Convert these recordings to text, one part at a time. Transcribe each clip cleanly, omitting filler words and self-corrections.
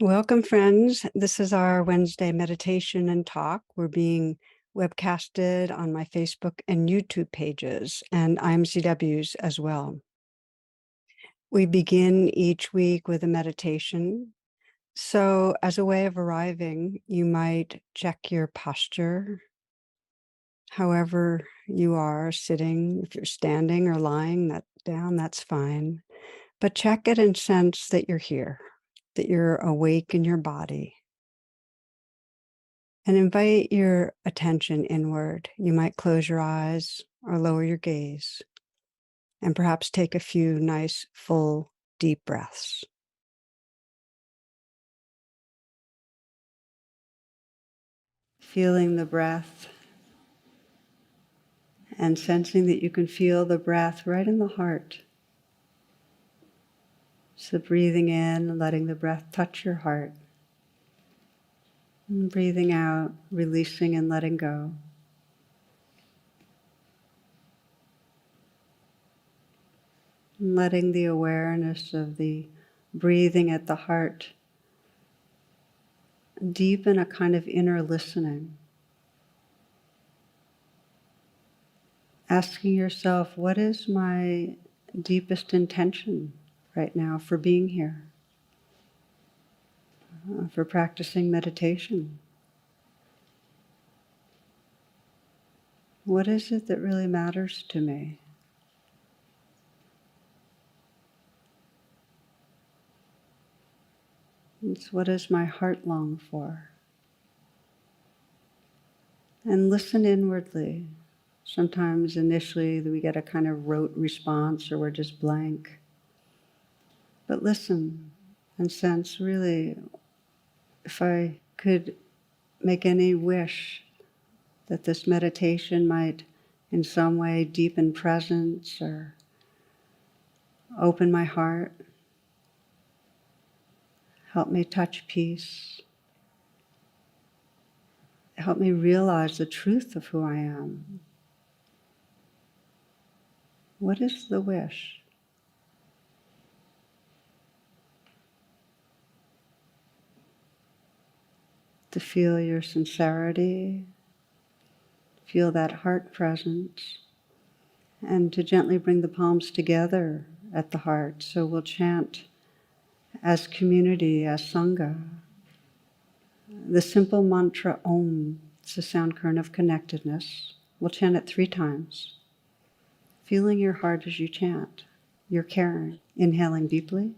Welcome, friends. This is our Wednesday meditation and talk. We're being webcasted on my Facebook and YouTube pages and IMCWs as well. We begin each week with a meditation. So as a way of arriving, you might check your posture, however you are sitting. If you're standing or lying down, that's fine. But check it and sense that you're here, that you're awake in your body. And invite your attention inward. You might close your eyes or lower your gaze, and perhaps take a few nice, full, deep breaths. Feeling the breath and sensing that you can feel the breath right in the heart. So breathing in, letting the breath touch your heart. And breathing out, releasing and letting go. And letting the awareness of the breathing at the heart deepen a kind of inner listening. Asking yourself, what is my deepest intention right now for being here, for practicing meditation? What is it that really matters to me? It's what does my heart long for? And listen inwardly. Sometimes initially we get a kind of rote response or we're just blank. But listen and sense really, if I could make any wish that this meditation might in some way deepen presence or open my heart, help me touch peace, help me realize the truth of who I am. What is the wish? To feel your sincerity, feel that heart presence, and to gently bring the palms together at the heart. So we'll chant as community, as Sangha, the simple mantra Om. It's a sound current of connectedness. We'll chant it 3 times. Feeling your heart as you chant. You're caring. Inhaling deeply.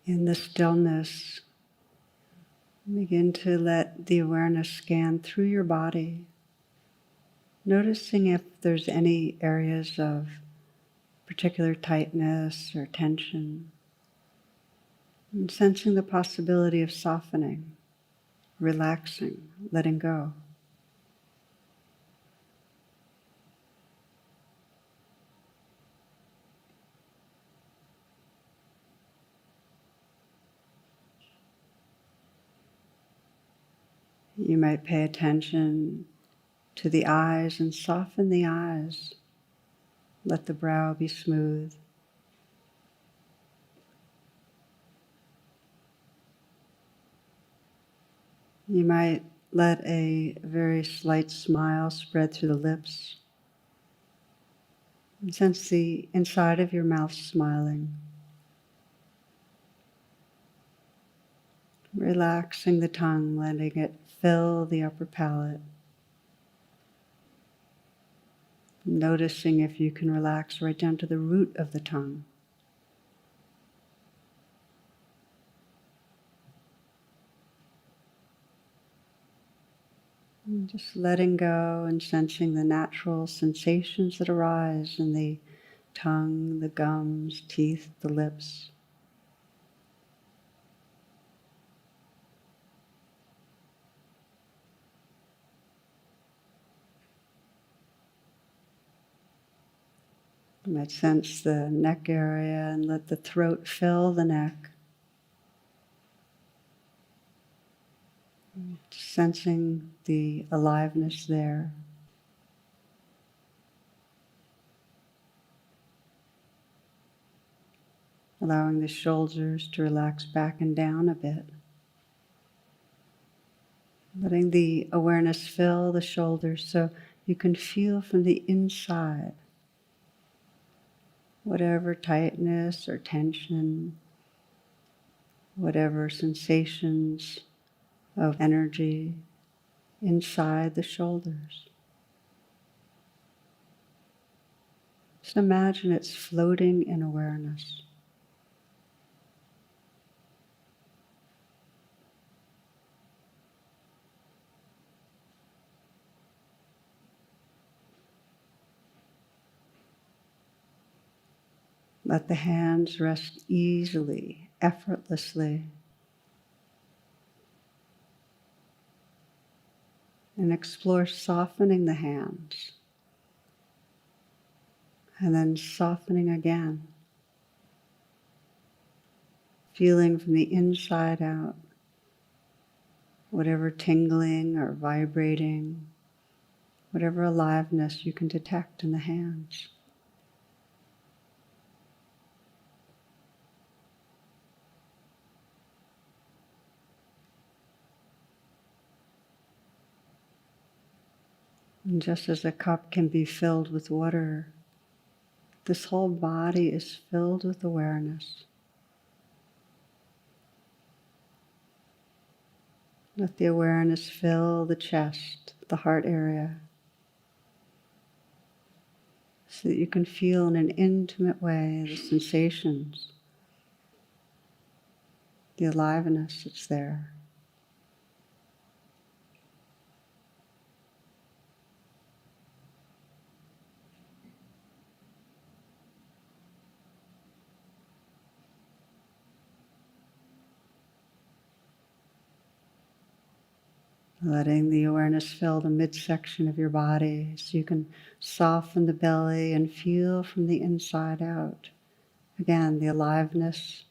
In the stillness, begin to let the awareness scan through your body, noticing if there's any areas of particular tightness or tension, and sensing the possibility of softening, relaxing, letting go. You might pay attention to the eyes and soften the eyes. Let the brow be smooth. You might let a very slight smile spread through the lips. And sense the inside of your mouth smiling. Relaxing the tongue, letting it fill the upper palate. Noticing if you can relax right down to the root of the tongue. And just letting go and sensing the natural sensations that arise in the tongue, the gums, teeth, the lips. You might sense the neck area and let the throat fill the neck. Sensing the aliveness there. Allowing the shoulders to relax back and down a bit. Letting the awareness fill the shoulders so you can feel from the inside whatever tightness or tension, whatever sensations of energy inside the shoulders. Just imagine it's floating in awareness. Let the hands rest easily, effortlessly, and explore softening the hands, and then softening again, feeling from the inside out whatever tingling or vibrating, whatever aliveness you can detect in the hands. And just as a cup can be filled with water, this whole body is filled with awareness. Let the awareness fill the chest, the heart area, so that you can feel in an intimate way the sensations, the aliveness that's there. Letting the awareness fill the midsection of your body so you can soften the belly and feel from the inside out. Again, the aliveness,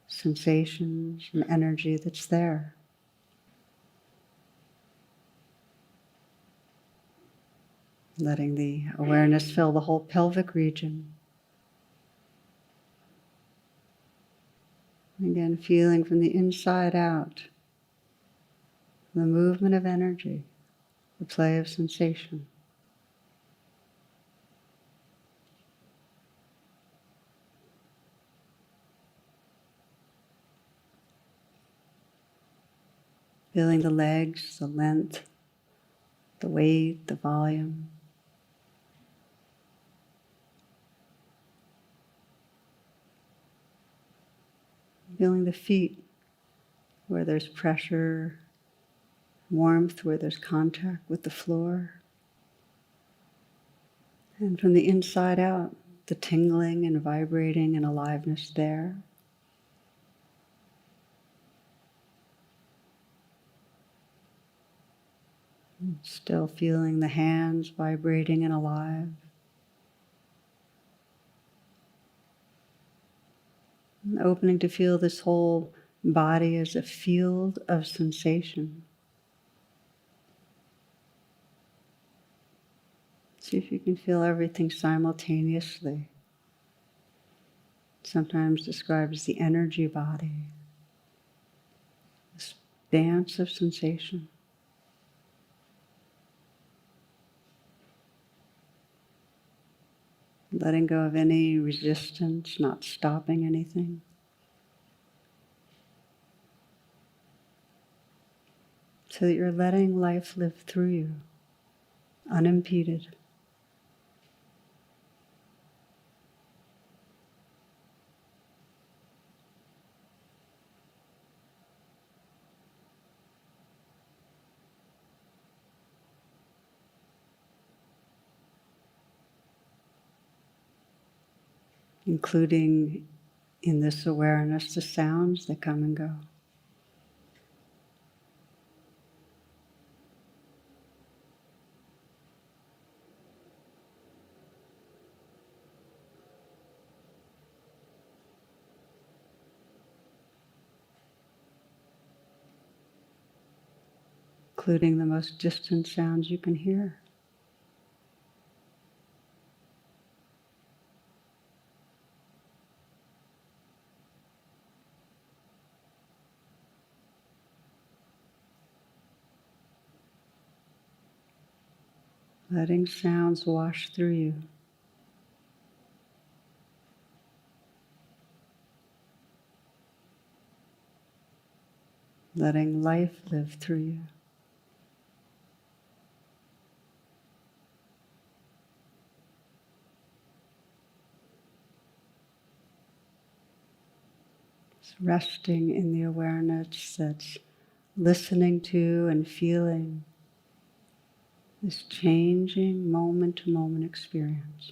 sensations, and energy that's there. Letting the awareness fill the whole pelvic region. Again, feeling from the inside out the movement of energy, the play of sensation. Feeling the legs, the length, the weight, the volume. Feeling the feet where there's pressure, warmth where there's contact with the floor. And from the inside out, the tingling and vibrating and aliveness there. Still feeling the hands vibrating and alive. And opening to feel this whole body as a field of sensation. See if you can feel everything simultaneously. Sometimes described as the energy body. This dance of sensation. letting go of any resistance, not stopping anything. So that you're letting life live through you, unimpeded. Including in this awareness the sounds that come and go. Including the most distant sounds you can hear. Letting sounds wash through you. Letting life live through you. It's resting in the awareness that's listening to and feeling this changing moment-to-moment experience.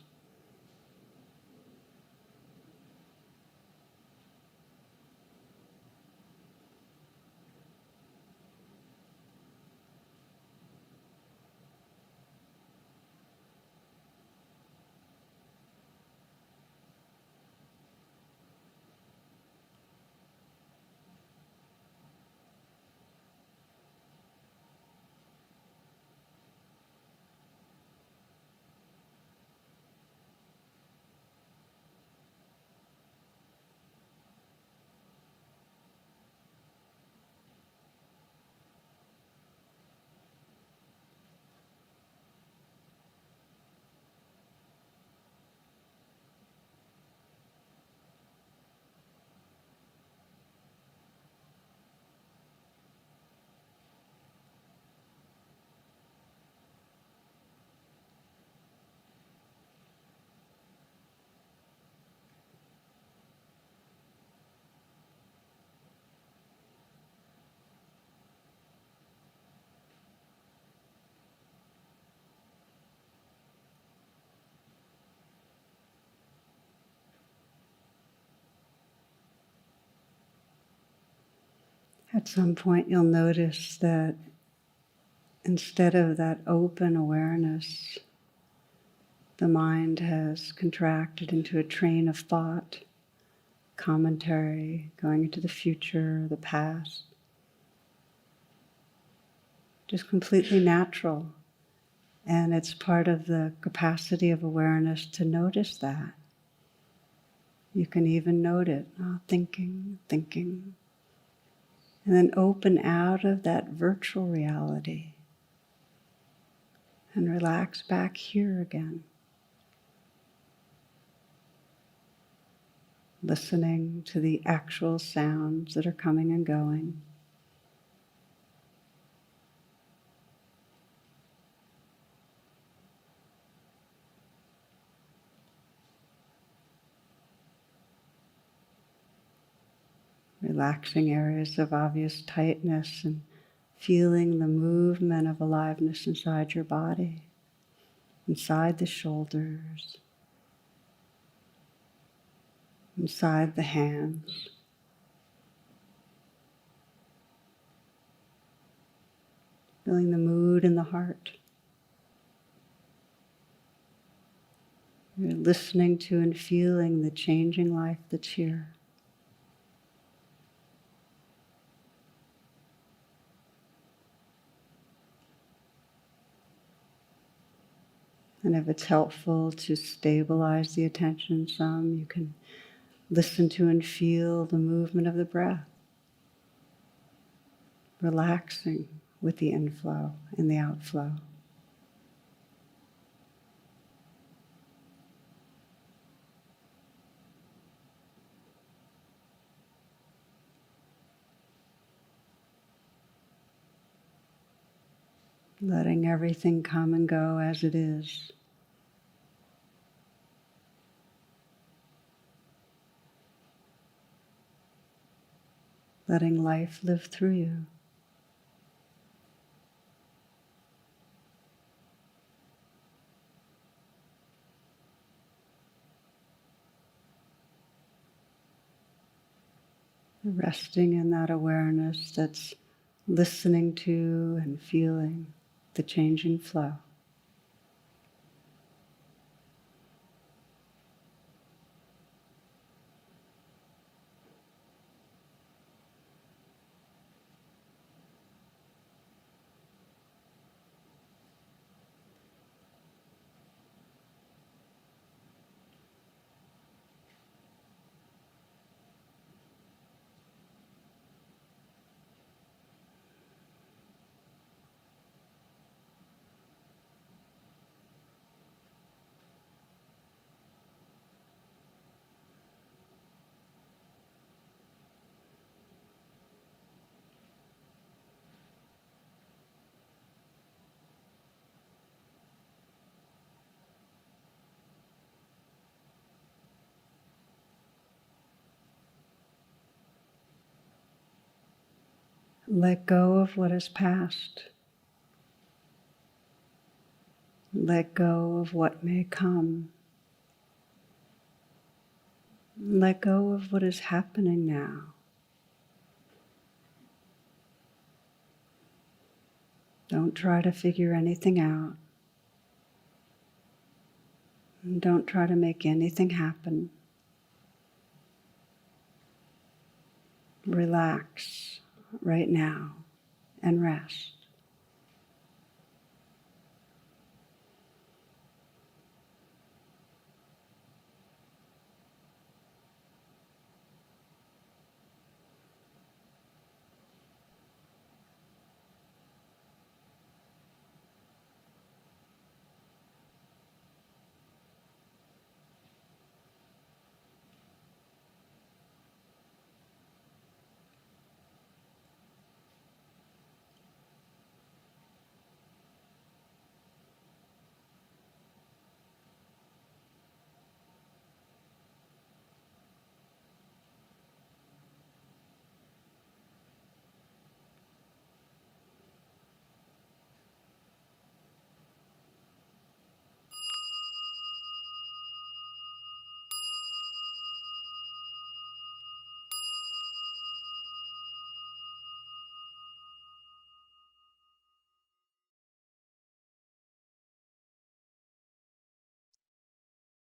At some point you'll notice that instead of that open awareness, the mind has contracted into a train of thought, commentary, going into the future, the past. Just completely natural. And it's part of the capacity of awareness to notice that. You can even note it, thinking. And then open out of that virtual reality and relax back here again. Listening to the actual sounds that are coming and going. Relaxing areas of obvious tightness and feeling the movement of aliveness inside your body, inside the shoulders, inside the hands. Feeling the mood in the heart. You're listening to and feeling the changing life that's here. And if it's helpful to stabilize the attention some, you can listen to and feel the movement of the breath, relaxing with the inflow and the outflow. letting everything come and go as it is. Letting life live through you. Resting in that awareness that's listening to and feeling the changing flow. Let go of what is past. Let go of what may come. Let go of what is happening now. Don't try to figure anything out. Don't try to make anything happen. Relax right now and rest.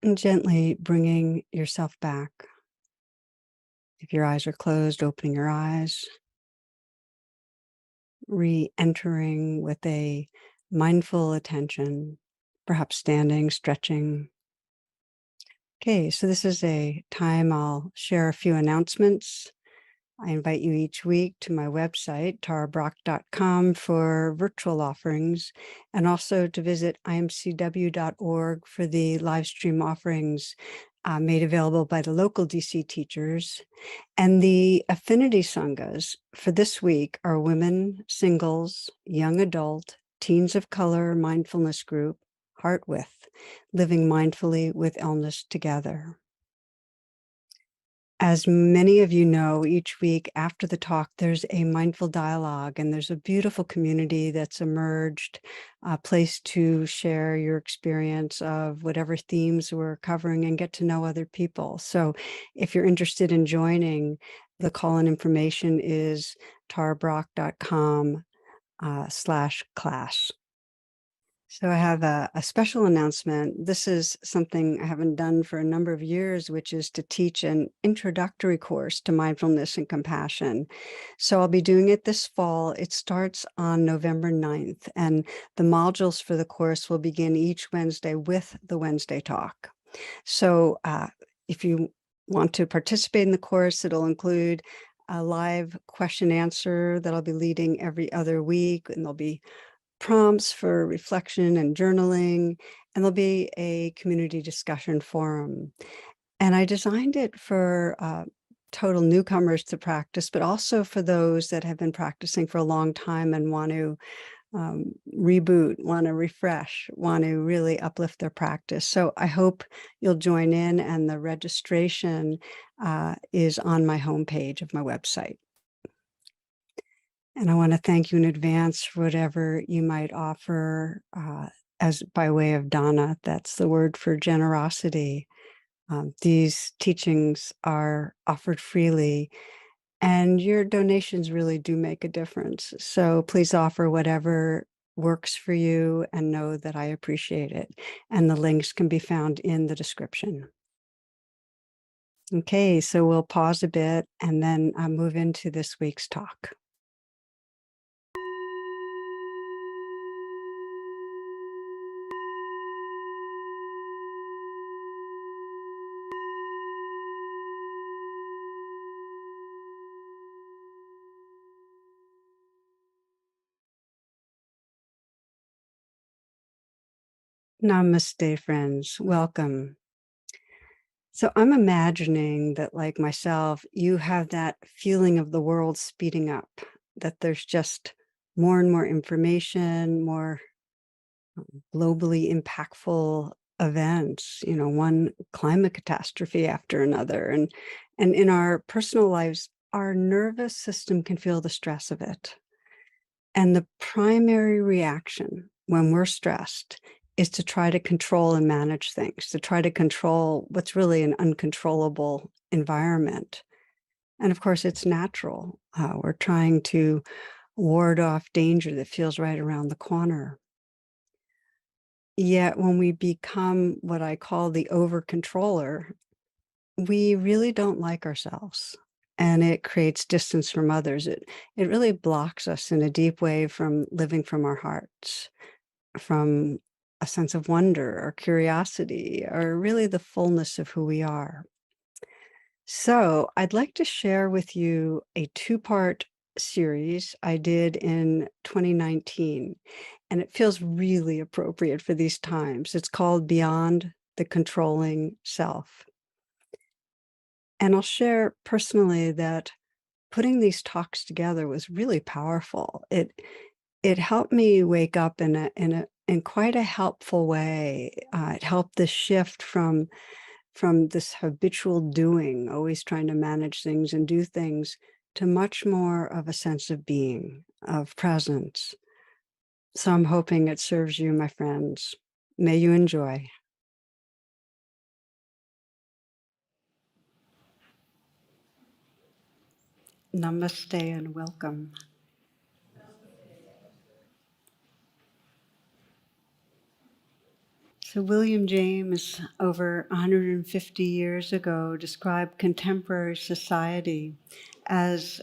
And gently bringing yourself back. If your eyes are closed, opening your eyes, re-entering with a mindful attention, perhaps standing, stretching. Okay, so this is a time I'll share a few announcements. I invite you each week to my website, tarabrach.com, for virtual offerings, and also to visit imcw.org for the live stream offerings made available by the local DC teachers. And the affinity sanghas for this week are women, singles, young adult, teens of color, mindfulness group, Heart With, living mindfully with illness together. As many of you know, each week after the talk, there's a mindful dialogue, and there's a beautiful community that's emerged, a place to share your experience of whatever themes we're covering and get to know other people. So if you're interested in joining, the call-in information is tarabrach.com/class. So I have a special announcement. This is something I haven't done for a number of years, which is to teach an introductory course to mindfulness and compassion. So I'll be doing it this fall. It starts on November 9th, and the modules for the course will begin each Wednesday with the Wednesday talk. So if you want to participate in the course, it'll include a live question answer that I'll be leading every other week, and there'll be prompts for reflection and journaling, and there'll be a community discussion forum. And I designed it for total newcomers to practice, but also for those that have been practicing for a long time and want to reboot, want to refresh, want to really uplift their practice. So I hope you'll join in, and the registration is on my homepage of my website. And I want to thank you in advance for whatever you might offer as by way of dana. That's the word for generosity. These teachings are offered freely, and your donations really do make a difference. So please offer whatever works for you, and know that I appreciate it. And the links can be found in the description. Okay, so we'll pause a bit and then move into this week's talk. Namaste, friends. Welcome. So I'm imagining that, like myself, you have that feeling of the world speeding up, that there's just more and more information, more globally impactful events, one climate catastrophe after another. And in our personal lives, our nervous system can feel the stress of it. And the primary reaction when we're stressed is to try to control and manage things, to try to control what's really an uncontrollable environment. And of course, it's natural. We're trying to ward off danger that feels right around the corner. Yet when we become what I call the over controller, we really don't like ourselves. And it creates distance from others. It really blocks us in a deep way from living from our hearts, from a sense of wonder or curiosity, or really the fullness of who we are. So I'd like to share with you a two-part series I did in 2019, and it feels really appropriate for these times. It's called Beyond the Controlling Self. And I'll share personally that putting these talks together was really powerful. It helped me wake up in quite a helpful way. It helped the shift from this habitual doing, always trying to manage things and do things, to much more of a sense of being, of presence. So I'm hoping it serves you, my friends. May you enjoy. Namaste and welcome. So William James, over 150 years ago, described contemporary society as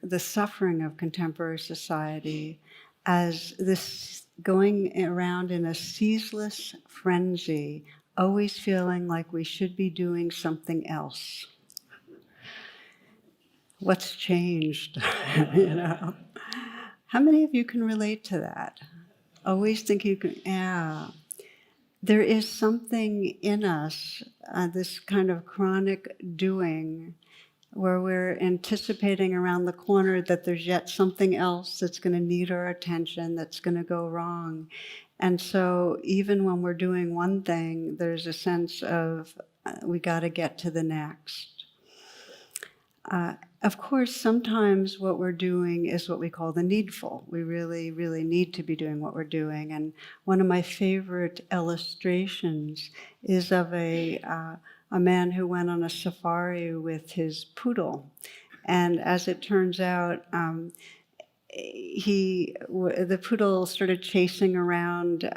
the suffering of contemporary society as this going around in a ceaseless frenzy, always feeling like we should be doing something else. What's changed? you know? How many of you can relate to that? Always think you can, yeah. There is something in us, this kind of chronic doing, where we're anticipating around the corner that there's yet something else that's going to need our attention, that's going to go wrong. And so even when we're doing one thing, there's a sense of we got to get to the next. Of course, sometimes what we're doing is what we call the needful. We really, really need to be doing what we're doing. And one of my favorite illustrations is of a man who went on a safari with his poodle. And as it turns out, the poodle started chasing around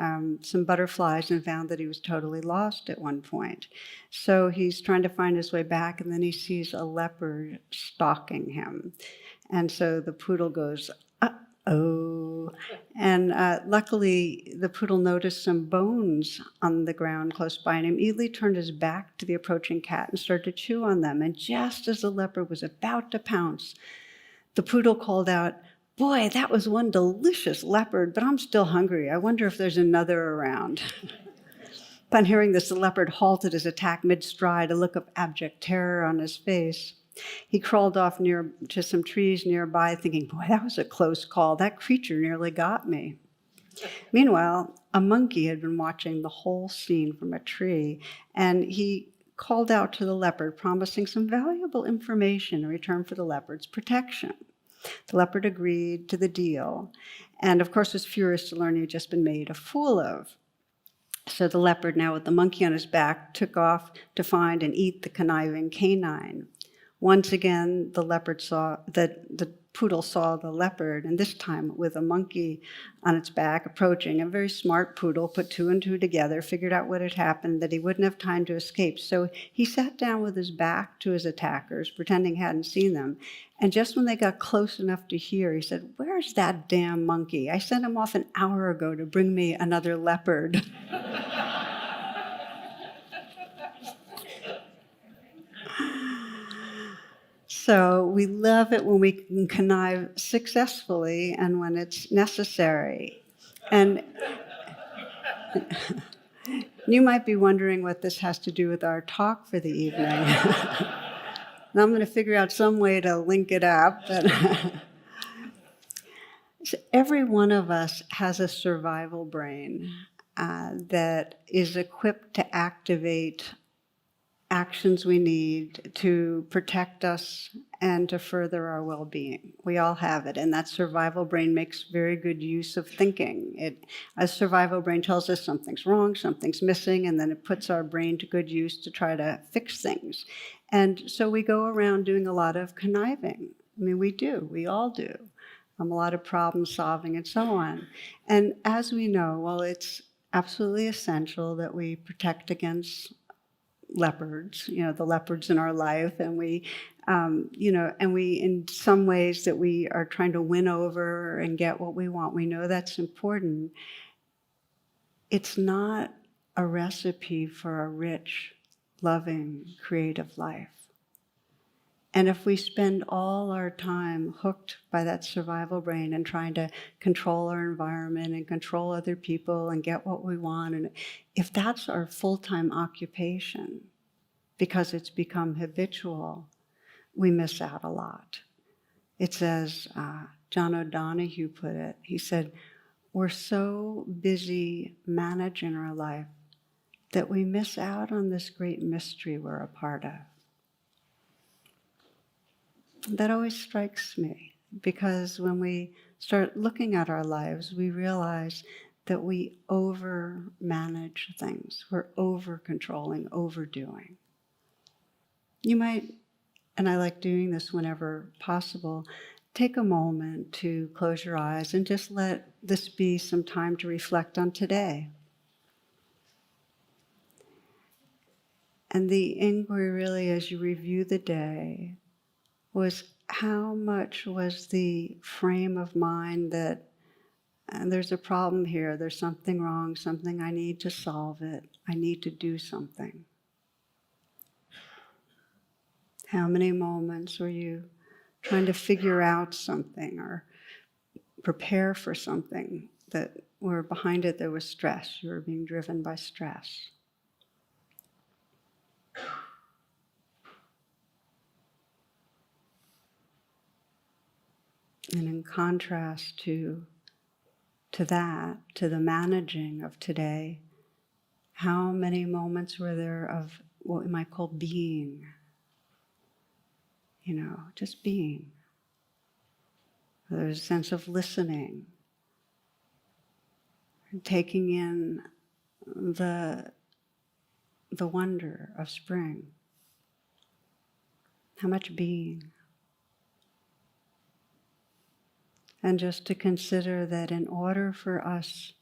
some butterflies and found that he was totally lost at one point. So he's trying to find his way back, and then he sees a leopard stalking him. And so the poodle goes, uh-oh. And luckily, the poodle noticed some bones on the ground close by and immediately turned his back to the approaching cat and started to chew on them. And just as the leopard was about to pounce, the poodle called out, "Boy, that was one delicious leopard, but I'm still hungry. I wonder if there's another around." Upon hearing this, the leopard halted his attack mid-stride, a look of abject terror on his face. He crawled off near to some trees nearby, thinking, "Boy, that was a close call. That creature nearly got me." Meanwhile, a monkey had been watching the whole scene from a tree, and he called out to the leopard, promising some valuable information in return for the leopard's protection. The leopard agreed to the deal, and of course was furious to learn he had just been made a fool of. So the leopard, now with the monkey on his back, took off to find and eat the conniving canine. Once again, the poodle saw the leopard, and this time with a monkey on its back approaching. A very smart poodle put two and two together, figured out what had happened, that he wouldn't have time to escape. So he sat down with his back to his attackers, pretending he hadn't seen them. And just when they got close enough to hear, he said, "Where's that damn monkey? I sent him off an hour ago to bring me another leopard." So we love it when we can connive successfully and when it's necessary. And you might be wondering what this has to do with our talk for the evening. And I'm going to figure out some way to link it up. So every one of us has a survival brain that is equipped to activate actions we need to protect us and to further our well-being. We all have it, and that survival brain makes very good use of thinking. A survival brain tells us something's wrong, something's missing, and then it puts our brain to good use to try to fix things. And so we go around doing a lot of conniving. I mean, we all do. A lot of problem solving and so on. And as we know, well, it's absolutely essential that we protect against leopards, the leopards in our life, and we, and we, in some ways that we are trying to win over and get what we want. We know that's important. It's not a recipe for a rich, loving, creative life. And if we spend all our time hooked by that survival brain and trying to control our environment and control other people and get what we want, and if that's our full-time occupation, because it's become habitual, we miss out a lot. It's as John O'Donohue put it. He said, we're so busy managing our life that we miss out on this great mystery we're a part of. That always strikes me, because when we start looking at our lives, we realize that we over-manage things. We're over-controlling, overdoing. You might, and I like doing this whenever possible, take a moment to close your eyes and just let this be some time to reflect on today. And the inquiry really, as you review the day, was how much was the frame of mind that there's a problem here, there's something wrong, something I need to solve it, I need to do something. How many moments were you trying to figure out something or prepare for something that where behind it there was stress, you were being driven by stress? And in contrast to that, to the managing of today, how many moments were there of what we might call being? Just being. There's a sense of listening, and taking in the wonder of spring. How much being? And just to consider that in order for us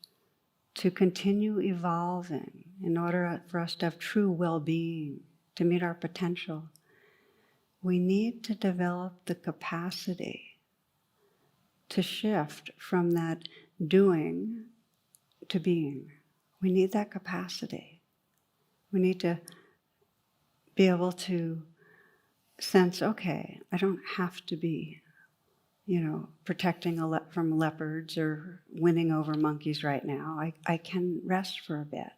to continue evolving, in order for us to have true well-being, to meet our potential, we need to develop the capacity to shift from that doing to being. We need that capacity. We need to be able to sense, okay, I don't have to be protecting from leopards or winning over monkeys right now. I can rest for a bit.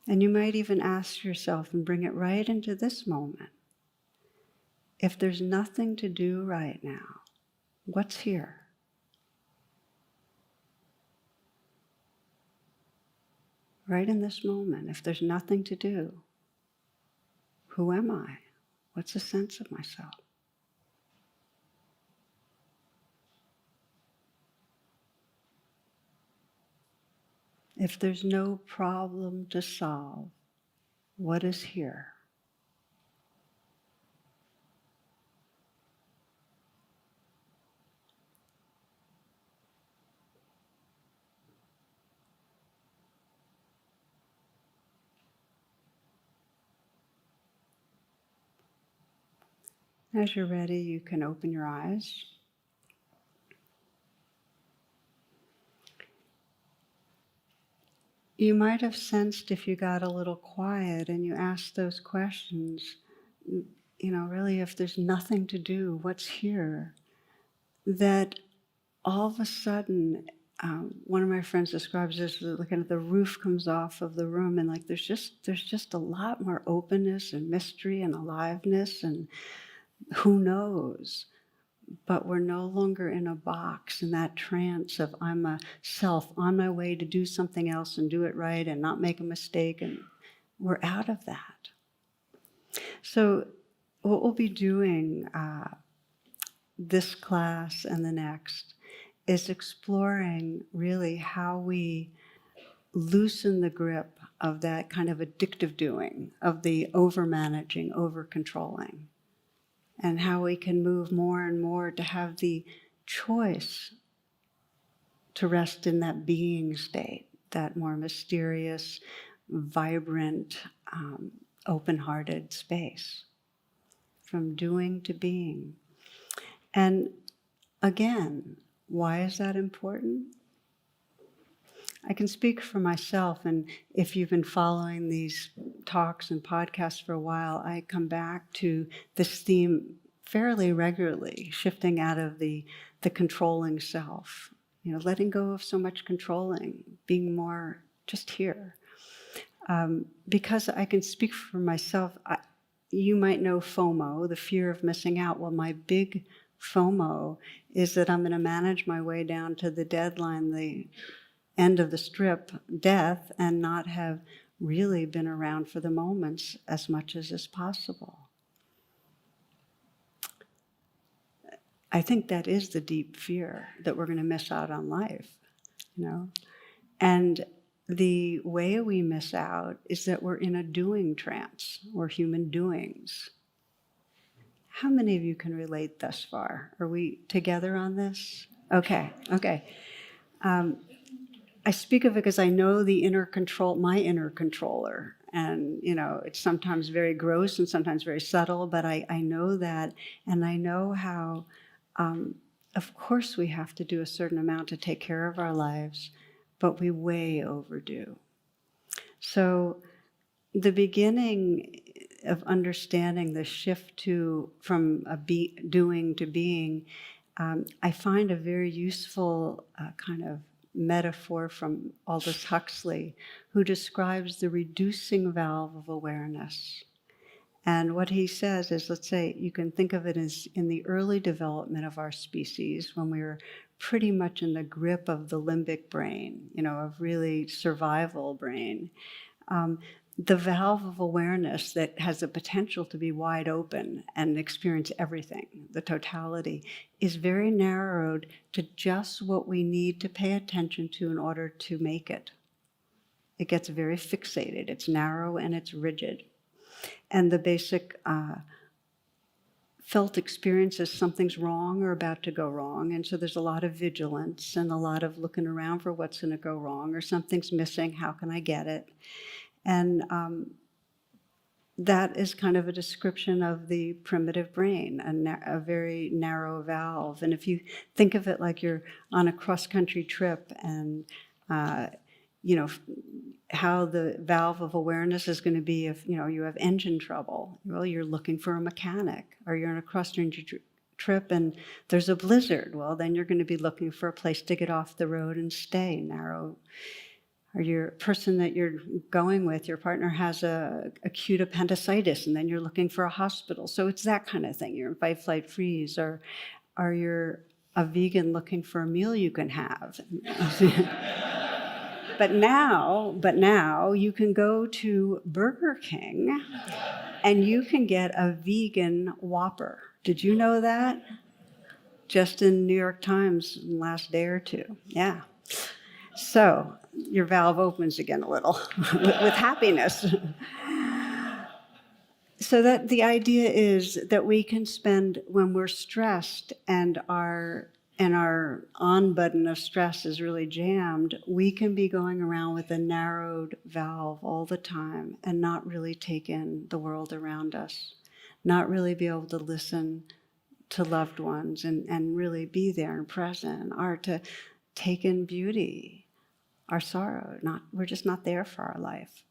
And you might even ask yourself and bring it right into this moment. If there's nothing to do right now, what's here? right in this moment, if there's nothing to do, who am I? What's the sense of myself? If there's no problem to solve, what is here? As you're ready, you can open your eyes. You might have sensed if you got a little quiet and you asked those questions, really, if there's nothing to do, what's here? That all of a sudden, one of my friends describes this as looking at the roof comes off of the room, and like there's just a lot more openness and mystery and aliveness, and who knows? But we're no longer in a box in that trance of I'm a self on my way to do something else and do it right and not make a mistake, and we're out of that. So what we'll be doing this class and the next is exploring really how we loosen the grip of that kind of addictive doing, of the over-managing, over-controlling, and how we can move more and more to have the choice to rest in that being state, that more mysterious, vibrant, open-hearted space, from doing to being. And again, why is that important? I can speak for myself, and if you've been following these talks and podcasts for a while, I come back to this theme fairly regularly, shifting out of the controlling self, letting go of so much controlling, being more just here. Because I can speak for myself, you might know FOMO, the fear of missing out. Well, my big FOMO is that I'm going to manage my way down to the deadline, the end of the strip, death, and not have really been around for the moments as much as is possible. I think that is the deep fear, that we're going to miss out on life, And the way we miss out is that we're in a doing trance. We're human doings. How many of you can relate thus far? Are we together on this? Okay. I speak of it because I know my inner controller. And, it's sometimes very gross and sometimes very subtle, but I know that. And I know how, of course, we have to do a certain amount to take care of our lives, but we way overdo. So the beginning of understanding the shift from doing to being, I find a very useful kind of metaphor from Aldous Huxley, who describes the reducing valve of awareness. And what he says is, let's say, you can think of it as in the early development of our species, when we were pretty much in the grip of the limbic brain, of really survival brain. The valve of awareness that has the potential to be wide open and experience everything, the totality, is very narrowed to just what we need to pay attention to in order to make it. It gets very fixated. It's narrow and it's rigid. And the basic felt experience is something's wrong or about to go wrong. And so there's a lot of vigilance and a lot of looking around for what's going to go wrong, or something's missing, how can I get it? And that is kind of a description of the primitive brain, a very narrow valve. And if you think of it like you're on a cross-country trip and, how the valve of awareness is going to be if, you have engine trouble. Well, you're looking for a mechanic. Or you're on a cross-country trip and there's a blizzard. Well, then you're going to be looking for a place to get off the road and stay narrow. Or your person that you're going with, your partner has acute appendicitis, and then you're looking for a hospital. So it's that kind of thing. You're in fight, flight, freeze. Or you're a vegan looking for a meal you can have. But now you can go to Burger King and you can get a vegan Whopper. Did you know that? Just in New York Times in the last day or two. Yeah. So your valve opens again a little with happiness. So that the idea is that we can spend, when we're stressed and our on button of stress is really jammed, we can be going around with a narrowed valve all the time and not really take in the world around us, not really be able to listen to loved ones and really be there and present, or to take in beauty, our sorrow. We're just not there for our life.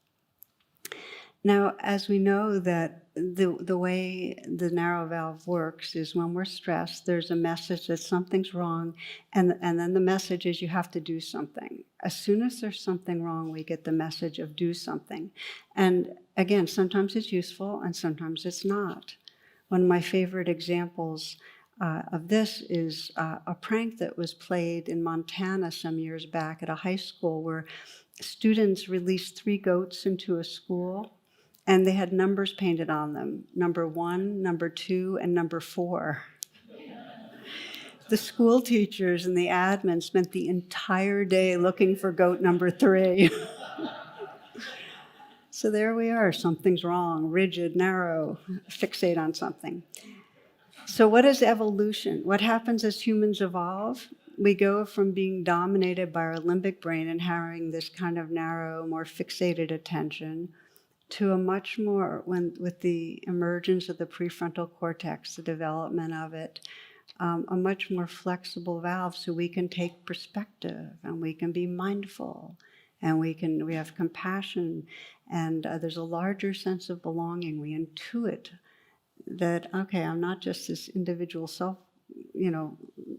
Now, as we know that the way the narrow valve works is when we're stressed, there's a message that something's wrong, and then the message is you have to do something. As soon as there's something wrong, we get the message of do something. And again, sometimes it's useful and sometimes it's not. One of my favorite examples of this is a prank that was played in Montana some years back at a high school where students released 3 goats into a school. And they had numbers painted on them, number 1, number 2, and number 4. The school teachers and the admin spent the entire day looking for goat number 3. So there we are, something's wrong, rigid, narrow, fixate on something. So what is evolution? What happens as humans evolve? We go from being dominated by our limbic brain and having this kind of narrow, more fixated attention, to a much more, with the emergence of the prefrontal cortex, the development of it, a much more flexible valve, so we can take perspective and we can be mindful and we have compassion, and there's a larger sense of belonging. We intuit that, okay, I'm not just this individual self,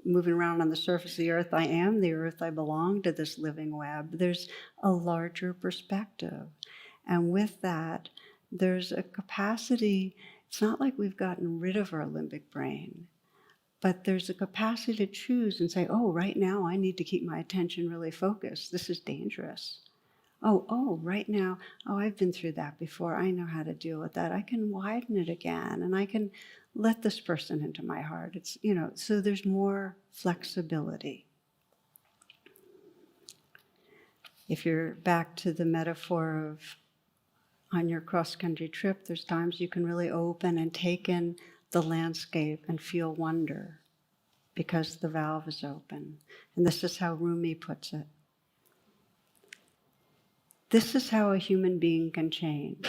moving around on the surface of the earth. I am the earth. I belong to this living web. There's a larger perspective. And with that, there's a capacity. It's not like we've gotten rid of our limbic brain, but there's a capacity to choose and say, oh, right now I need to keep my attention really focused. This is dangerous. Oh, right now, I've been through that before. I know how to deal with that. I can widen it again, and I can let this person into my heart. It's, so there's more flexibility. If you're back to the metaphor of on your cross-country trip, there's times you can really open and take in the landscape and feel wonder because the valve is open. And this is how Rumi puts it. This is how a human being can change.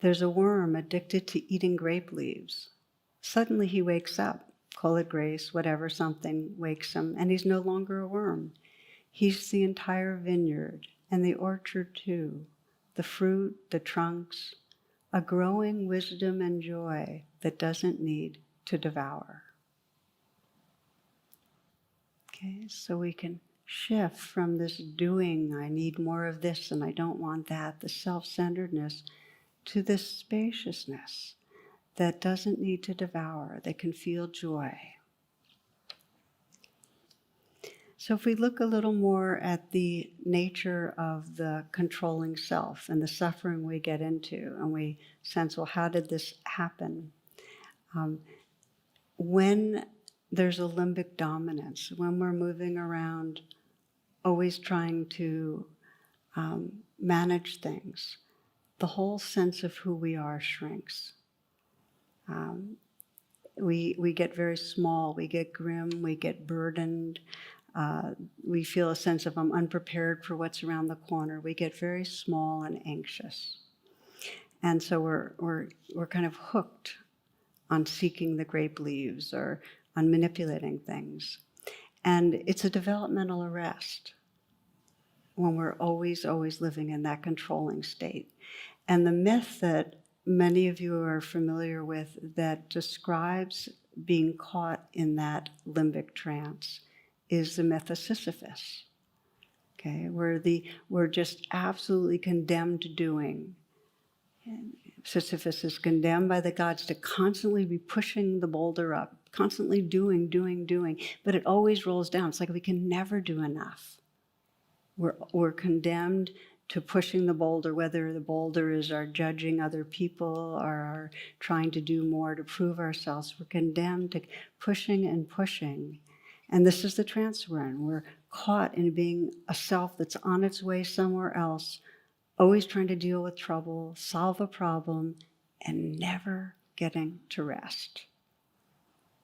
There's a worm addicted to eating grape leaves. Suddenly he wakes up, call it grace, whatever, something wakes him, and he's no longer a worm. He's the entire vineyard and the orchard too. The fruit, the trunks, a growing wisdom and joy that doesn't need to devour. Okay, so we can shift from this doing, I need more of this and I don't want that, the self-centeredness, to this spaciousness that doesn't need to devour, that can feel joy. So if we look a little more at the nature of the controlling self and the suffering we get into, and we sense, well, how did this happen? When there's a limbic dominance, when we're moving around always trying to manage things, the whole sense of who we are shrinks. We get very small, we get grim, we get burdened. We feel a sense of I'm unprepared for what's around the corner. We get very small and anxious. And so we're kind of hooked on seeking the grape leaves or on manipulating things. And it's a developmental arrest when we're always living in that controlling state. And the myth that many of you are familiar with that describes being caught in that limbic trance is the myth of Sisyphus, okay, we're just absolutely condemned to doing. And Sisyphus is condemned by the gods to constantly be pushing the boulder up, constantly doing, but it always rolls down. It's like we can never do enough. We're condemned to pushing the boulder, whether the boulder is our judging other people or our trying to do more to prove ourselves. We're condemned to pushing and pushing. And this is the trance we're in. We're caught in being a self that's on its way somewhere else, always trying to deal with trouble, solve a problem, and never getting to rest,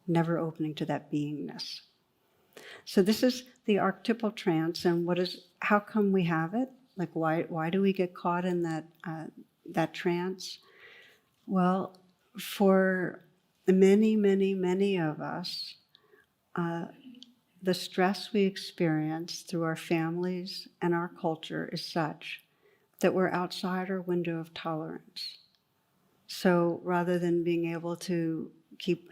never opening to that beingness. So this is the archetypal trance, and how come we have it? Like, why do we get caught in that trance? Well, for many, many, many of us, the stress we experience through our families and our culture is such that we're outside our window of tolerance. So rather than being able to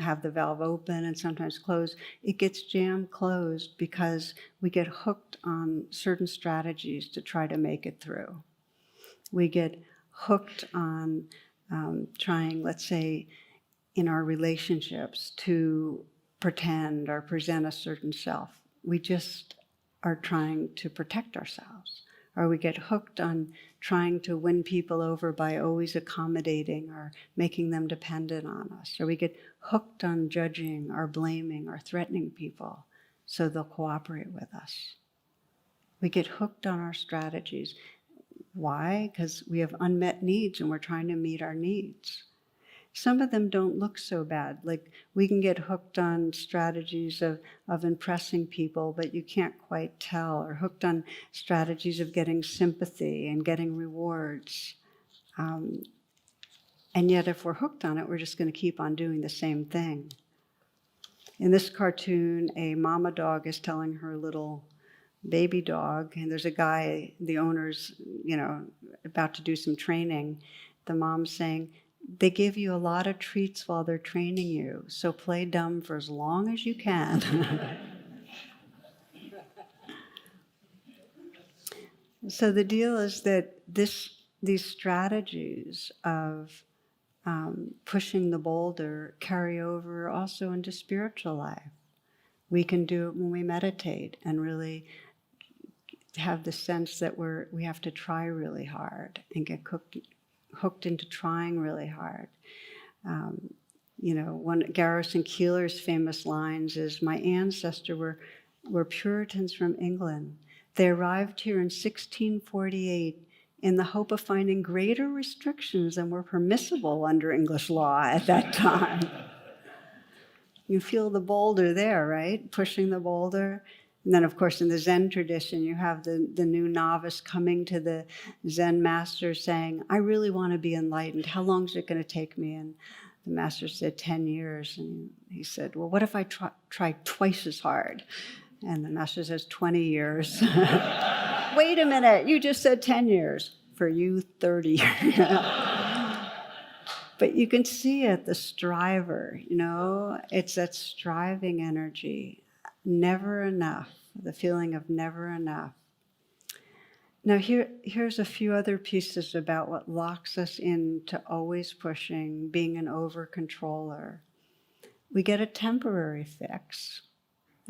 have the valve open and sometimes closed, it gets jammed closed because we get hooked on certain strategies to try to make it through. We get hooked on trying, let's say, in our relationships to pretend or present a certain self. We just are trying to protect ourselves. Or we get hooked on trying to win people over by always accommodating or making them dependent on us. Or we get hooked on judging or blaming or threatening people so they'll cooperate with us. We get hooked on our strategies. Why? Because we have unmet needs and we're trying to meet our needs. Some of them don't look so bad. Like, we can get hooked on strategies of impressing people, but you can't quite tell, or hooked on strategies of getting sympathy and getting rewards. And yet if we're hooked on it, we're just going to keep on doing the same thing. In this cartoon, a mama dog is telling her little baby dog, and there's a guy, the owner's, about to do some training. The mom's saying, they give you a lot of treats while they're training you, so play dumb for as long as you can. So the deal is that these strategies of pushing the boulder carry over also into spiritual life. We can do it when we meditate and really have the sense that we have to try really hard and get hooked into trying really hard. One Garrison Keillor's famous lines is, "My ancestors were Puritans from England. They arrived here in 1648 in the hope of finding greater restrictions than were permissible under English law at that time." You feel the boulder there, right? Pushing the boulder. And then, of course, in the Zen tradition, you have the new novice coming to the Zen master saying, I really want to be enlightened. How long is it going to take me? And the master said, 10 years. And he said, well, what if I try twice as hard? And the master says, 20 years. Wait a minute, you just said 10 years. For you, 30 years. But you can see it, the striver, it's that striving energy. Never enough, the feeling of never enough. Now here's a few other pieces about what locks us into always pushing, being an over-controller. We get a temporary fix.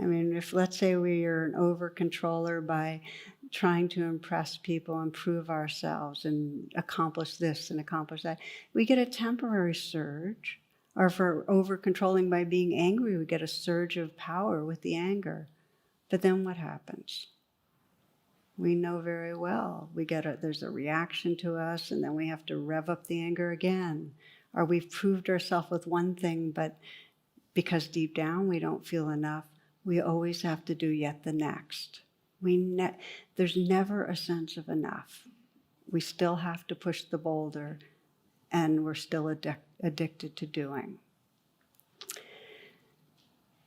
I mean, if let's say we are an over-controller by trying to impress people and prove ourselves and accomplish this and accomplish that, we get a temporary surge. Or if we're over-controlling by being angry, we get a surge of power with the anger. But then what happens? We know very well. There's a reaction to us, and then we have to rev up the anger again. Or we've proved ourselves with one thing, but because deep down we don't feel enough, we always have to do yet the next. There's never a sense of enough. We still have to push the boulder, and we're still addicted to doing.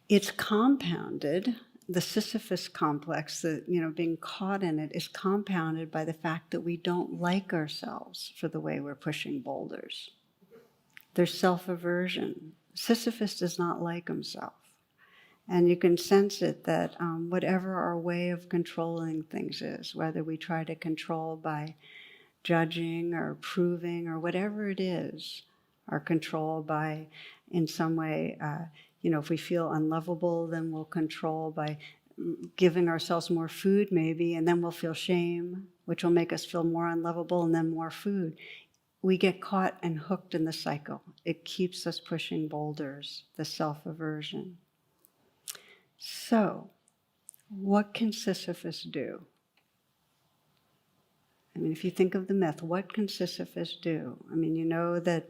It's compounded, the Sisyphus complex, being caught in it is compounded by the fact that we don't like ourselves for the way we're pushing boulders. There's self-aversion. Sisyphus does not like himself. And you can sense it that whatever our way of controlling things is, whether we try to control by judging or proving or whatever it is, or control by, in some way, if we feel unlovable, then we'll control by giving ourselves more food maybe, and then we'll feel shame, which will make us feel more unlovable, and then more food. We get caught and hooked in the cycle. It keeps us pushing boulders, the self-aversion. So, what can Sisyphus do? I mean, if you think of the myth, what can Sisyphus do? I mean, you know that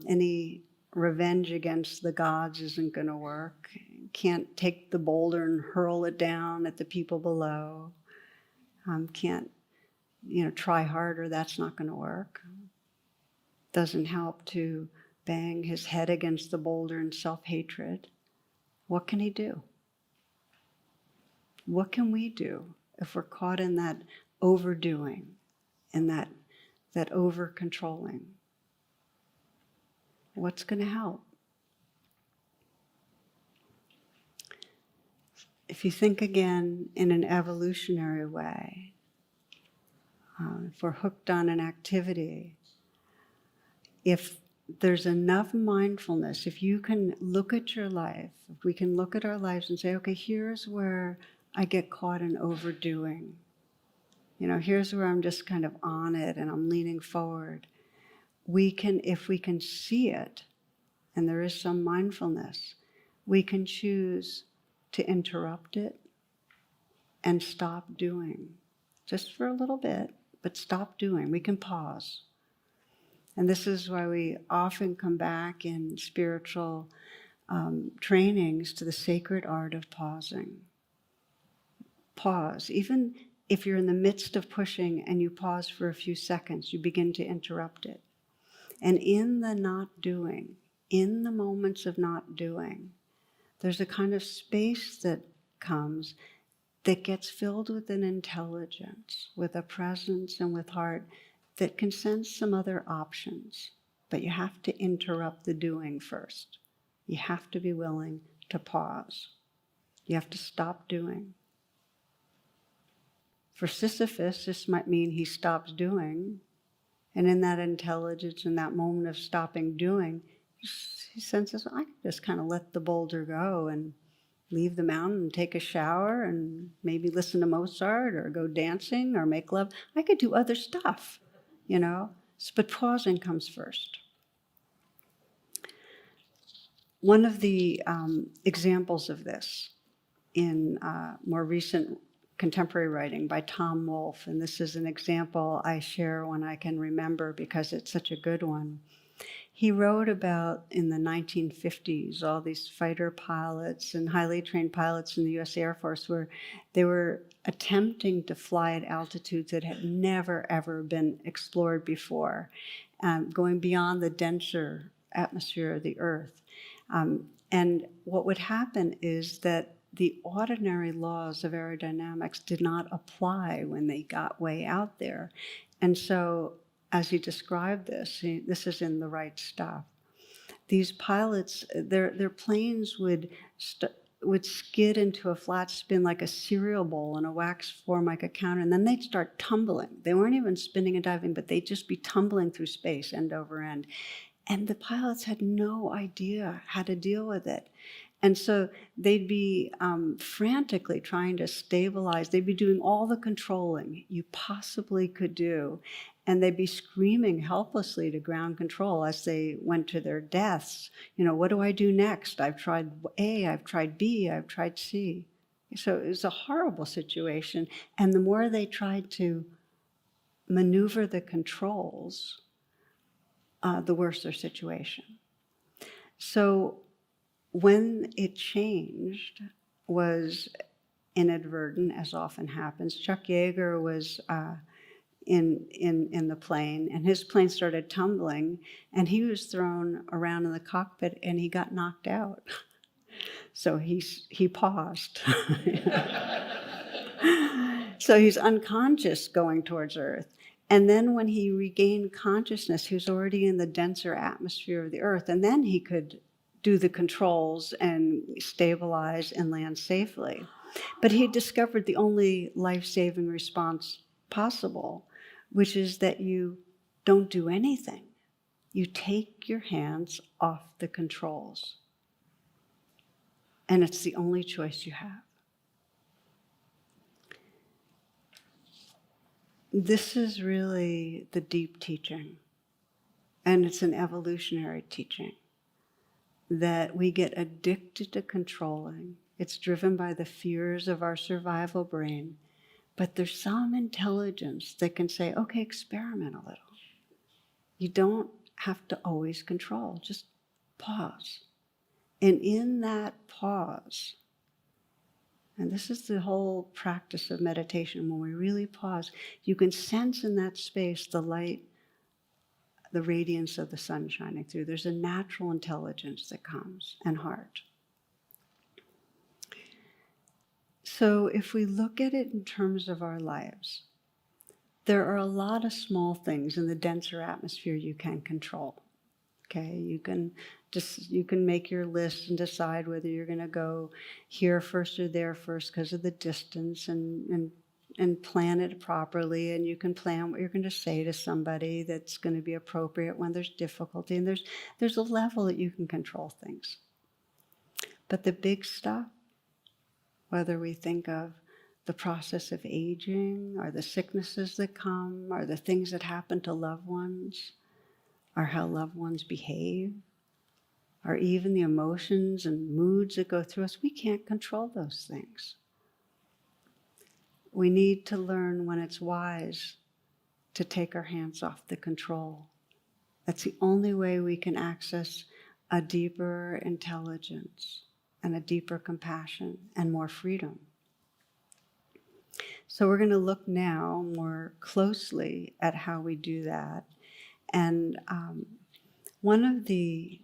any revenge against the gods isn't going to work. Can't take the boulder and hurl it down at the people below. Can't, try harder. That's not going to work. Doesn't help to bang his head against the boulder in self-hatred. What can he do? What can we do if we're caught in that overdoing and that over-controlling? What's going to help? If you think again in an evolutionary way, if we're hooked on an activity, if there's enough mindfulness, if you can look at your life, if we can look at our lives and say, okay, here's where I get caught in overdoing. Here's where I'm just kind of on it and I'm leaning forward. If we can see it, and there is some mindfulness, we can choose to interrupt it and stop doing. Just for a little bit, but stop doing. We can pause. And this is why we often come back in spiritual trainings to the sacred art of pausing. Pause. Even if you're in the midst of pushing and you pause for a few seconds, you begin to interrupt it. And in the not doing, in the moments of not doing, there's a kind of space that comes that gets filled with an intelligence, with a presence and with heart that can sense some other options. But you have to interrupt the doing first. You have to be willing to pause. You have to stop doing. For Sisyphus, this might mean he stops doing, and in that intelligence, in that moment of stopping doing, he senses, I can just kind of let the boulder go and leave the mountain and take a shower and maybe listen to Mozart or go dancing or make love. I could do other stuff, but pausing comes first. One of the examples of this in more recent contemporary writing by Tom Wolfe, and this is an example I share when I can remember because it's such a good one. He wrote about, in the 1950s, all these fighter pilots and highly trained pilots in the US Air Force where they were attempting to fly at altitudes that had never, ever been explored before, going beyond the denser atmosphere of the Earth. And what would happen is that the ordinary laws of aerodynamics did not apply when they got way out there. And so, as he described this, this is in The Right Stuff, these pilots, their planes would skid into a flat spin like a cereal bowl in a wax Formica counter, and then they'd start tumbling. They weren't even spinning and diving, but they'd just be tumbling through space end over end. And the pilots had no idea how to deal with it. And so they'd be frantically trying to stabilize. They'd be doing all the controlling you possibly could do. And they'd be screaming helplessly to ground control as they went to their deaths. What do I do next? I've tried A, I've tried B, I've tried C. So it was a horrible situation. And the more they tried to maneuver the controls, the worse their situation. So when it changed was inadvertent, as often happens. Chuck Yeager was in the plane, and his plane started tumbling, and he was thrown around in the cockpit, and he got knocked out. So he paused. So he's unconscious going towards Earth. And then when he regained consciousness, he was already in the denser atmosphere of the Earth, and then he could do the controls and stabilize and land safely. But he discovered the only life-saving response possible, which is that you don't do anything. You take your hands off the controls. And it's the only choice you have. This is really the deep teaching, and it's an evolutionary teaching, that we get addicted to controlling. It's driven by the fears of our survival brain, but there's some intelligence that can say, okay, experiment a little. You don't have to always control, just pause. And in that pause, and this is the whole practice of meditation, when we really pause, you can sense in that space the light, the radiance of the sun shining through. There's a natural intelligence that comes, and heart. So if we look at it in terms of our lives, there are a lot of small things in the denser atmosphere you can control. Okay, you can make your list and decide whether you're going to go here first or there first because of the distance, and plan it properly. And you can plan what you're going to say to somebody that's going to be appropriate when there's difficulty. And there's a level that you can control things. But the big stuff, whether we think of the process of aging, or the sicknesses that come, or the things that happen to loved ones, or how loved ones behave, or even the emotions and moods that go through us, we can't control those things. We need to learn when it's wise to take our hands off the control. That's the only way we can access a deeper intelligence and a deeper compassion and more freedom. So we're going to look now more closely at how we do that. And one of the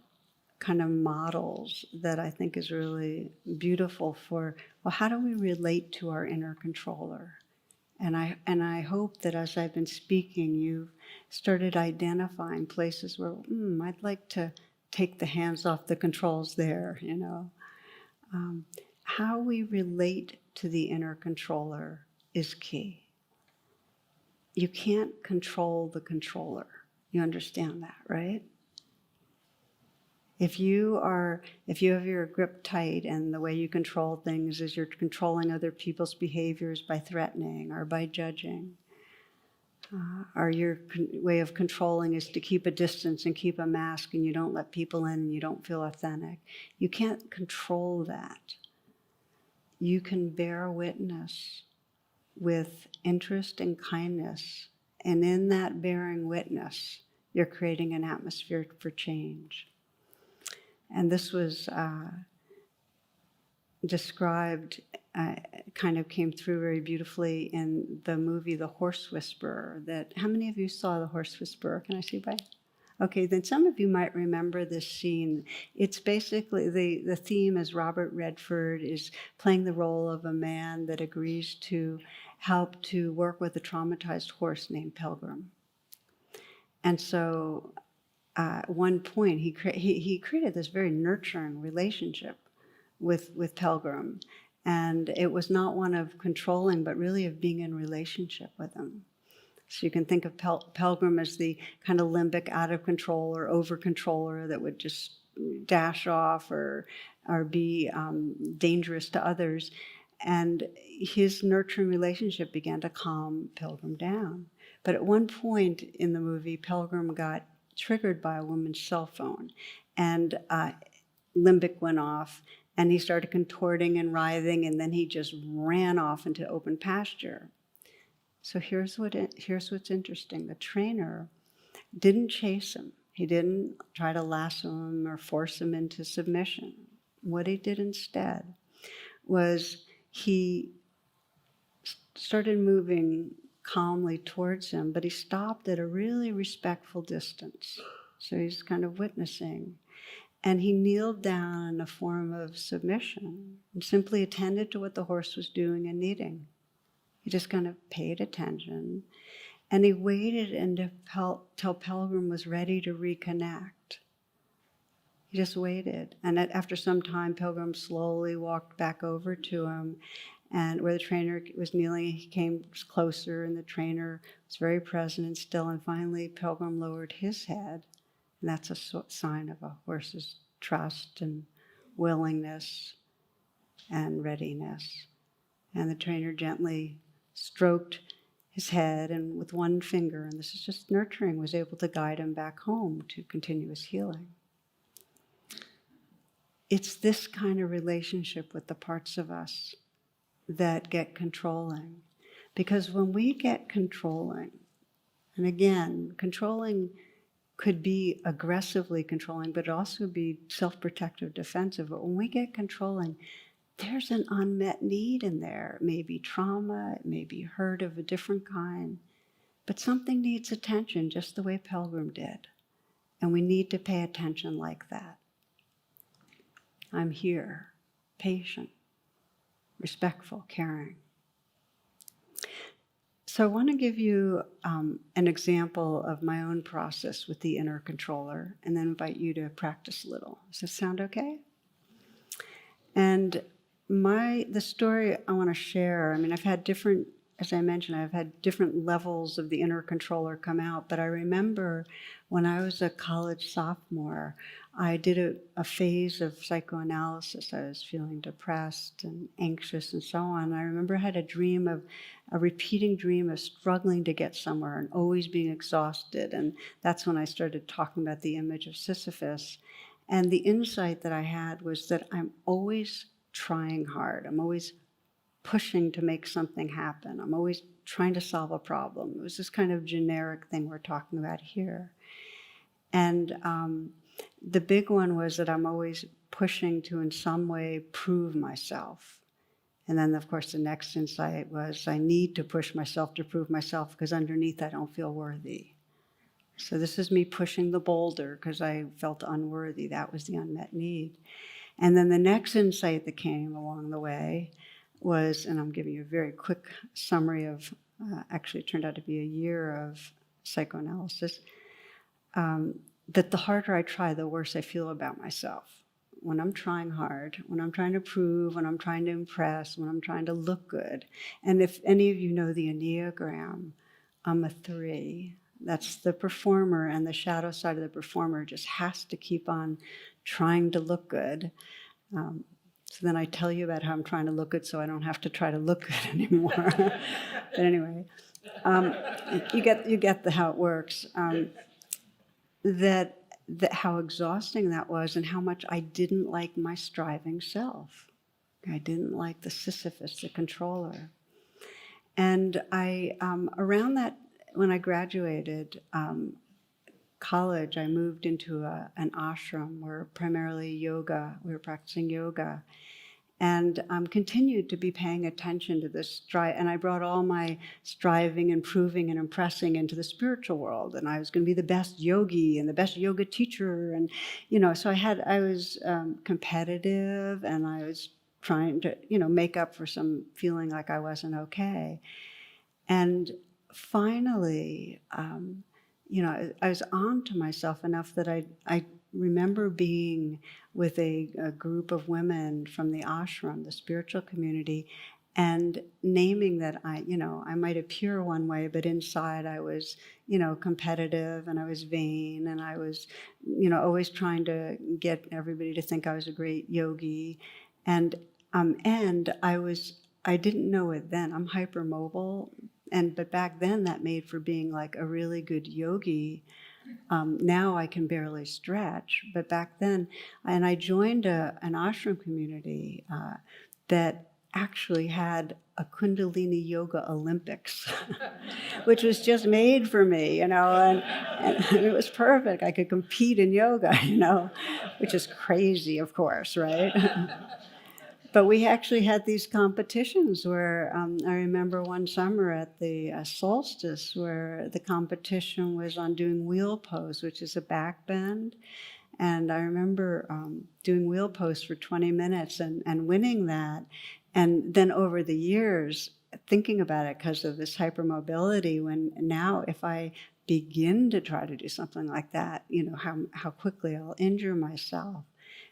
kind of models that I think is really beautiful for, well, how do we relate to our inner controller? And I hope that as I've been speaking, you've started identifying places where, I'd like to take the hands off the controls there, you know. How we relate to the inner controller is key. You can't control the controller. You understand that, right? If you have your grip tight and the way you control things is you're controlling other people's behaviors by threatening or by judging, or your way of controlling is to keep a distance and keep a mask and you don't let people in and you don't feel authentic, you can't control that. You can bear witness with interest and kindness, and in that bearing witness, you're creating an atmosphere for change. And this was described, kind of came through very beautifully in the movie The Horse Whisperer. How many of you saw The Horse Whisperer? Can I see by? Okay, then some of you might remember this scene. It's basically, the theme is Robert Redford is playing the role of a man that agrees to help to work with a traumatized horse named Pilgrim. And so at one point, he created this very nurturing relationship with Pilgrim. And it was not one of controlling, but really of being in relationship with him. So you can think of Pilgrim as the kind of limbic out of control or over controller that would just dash off or be dangerous to others. And his nurturing relationship began to calm Pilgrim down. But at one point in the movie, Pilgrim got triggered by a woman's cell phone, and limbic went off, and he started contorting and writhing, and then he just ran off into open pasture. So here's what's interesting. The trainer didn't chase him. He didn't try to lasso him or force him into submission. What he did instead was he started moving calmly towards him, but he stopped at a really respectful distance. So he's kind of witnessing. And he kneeled down in a form of submission and simply attended to what the horse was doing and needing. He just kind of paid attention, and he waited until Pilgrim was ready to reconnect. He just waited, and after some time, Pilgrim slowly walked back over to him, and where the trainer was kneeling, he came closer, and the trainer was very present and still, and finally Pilgrim lowered his head, and that's a sign of a horse's trust and willingness and readiness. And the trainer gently stroked his head, and with one finger, and this is just nurturing, was able to guide him back home to continuous healing. It's this kind of relationship with the parts of us that get controlling. Because when we get controlling, and again, controlling could be aggressively controlling, but also be self-protective, defensive. But when we get controlling, there's an unmet need in there. It may be trauma, it may be hurt of a different kind, but something needs attention, just the way Pilgrim did. And we need to pay attention like that. I'm here, patient, respectful, caring. So I want to give you an example of my own process with the inner controller, and then invite you to practice a little. Does this sound okay? And the story I want to share, I mean, I've had different, as I mentioned, I've had different levels of the inner controller come out, but I remember when I was a college sophomore, I did a phase of psychoanalysis. I was feeling depressed and anxious and so on. I remember I had a repeating dream of struggling to get somewhere and always being exhausted. And that's when I started talking about the image of Sisyphus. And the insight that I had was that I'm always trying hard. I'm always pushing to make something happen. I'm always trying to solve a problem. It was this kind of generic thing we're talking about here. And the big one was that I'm always pushing to in some way prove myself. And then, of course, the next insight was I need to push myself to prove myself because underneath I don't feel worthy. So this is me pushing the boulder because I felt unworthy. That was the unmet need. And then the next insight that came along the way was, and I'm giving you a very quick summary of, actually it turned out to be a year of psychoanalysis, that the harder I try, the worse I feel about myself. When I'm trying hard, when I'm trying to prove, when I'm trying to impress, when I'm trying to look good. And if any of you know the Enneagram, I'm a 3. That's the performer, and the shadow side of the performer just has to keep on trying to look good. So then I tell you about how I'm trying to look good so I don't have to try to look good anymore. But anyway, you get how it works. That how exhausting that was and how much I didn't like my striving self. I didn't like the Sisyphus, the controller. And I, around that, when I graduated college, I moved into an ashram where primarily yoga, we were practicing yoga. And continued to be paying attention to this and I brought all my striving and proving and impressing into the spiritual world, and I was going to be the best yogi and the best yoga teacher, and so I was competitive, and I was trying to make up for some feeling like I wasn't okay. And finally, I was on to myself enough that I remember being with a group of women from the ashram, the spiritual community, and naming that I might appear one way, but inside I was, competitive, and I was vain, and I was, always trying to get everybody to think I was a great yogi. And I didn't know it then. I'm hypermobile, but back then that made for being like a really good yogi. Now I can barely stretch, but back then, and I joined an ashram community that actually had a Kundalini Yoga Olympics, which was just made for me, and it was perfect. I could compete in yoga, which is crazy, of course, right? But we actually had these competitions where I remember one summer at the solstice where the competition was on doing wheel pose, which is a back bend. And I remember doing wheel pose for 20 minutes and winning that. And then over the years, thinking about it because of this hypermobility, when now if I begin to try to do something like that, how quickly I'll injure myself.